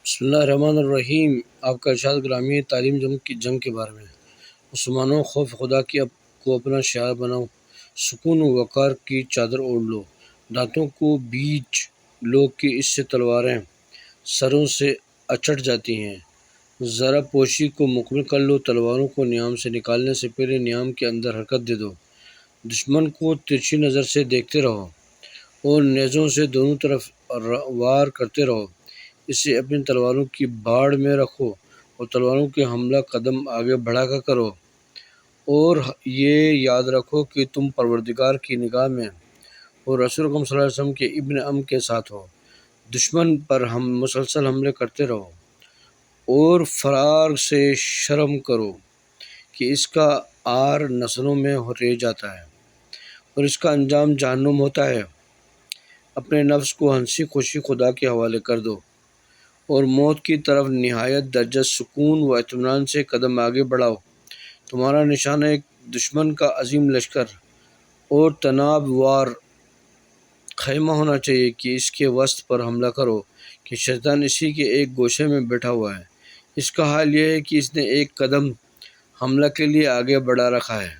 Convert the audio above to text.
بسم اللہ الرحمن الرحیم۔ آپ کا ارشاد گرامی تعلیم جنگ کے بارے میں۔ مسلمانوں، خوف خدا کو اپنا شعار بناؤ، سکون و وقار کی چادر اوڑھ لو، دانتوں کو بیچ لو کہ اس سے تلواریں سروں سے اچٹ جاتی ہیں، ذرا پوشی کو مکمل کر لو، تلواروں کو نیام سے نکالنے سے پہلے نیام کے اندر حرکت دے دو، دشمن کو ترچھی نظر سے دیکھتے رہو اور نیزوں سے دونوں طرف وار کرتے رہو، اسے اپنی تلواروں کی باڑ میں رکھو اور تلواروں کے حملہ قدم آگے بڑھا کر کرو، اور یہ یاد رکھو کہ تم پروردگار کی نگاہ میں اور رسول اکرم صلی اللہ علیہ وسلم کے ابن ام کے ساتھ ہو، دشمن پر ہم مسلسل حملے کرتے رہو اور فرار سے شرم کرو کہ اس کا آر نسلوں میں رہ جاتا ہے اور اس کا انجام جہنم ہوتا ہے۔ اپنے نفس کو ہنسی خوشی خدا کے حوالے کر دو اور موت کی طرف نہایت درجہ سکون و اطمینان سے قدم آگے بڑھاؤ، تمہارا نشانہ ایک دشمن کا عظیم لشکر اور تناب وار خیمہ ہونا چاہیے کہ اس کے وسط پر حملہ کرو کہ شیطان اسی کے ایک گوشے میں بیٹھا ہوا ہے، اس کا حال یہ ہے کہ اس نے ایک قدم حملہ کے لیے آگے بڑھا رکھا ہے۔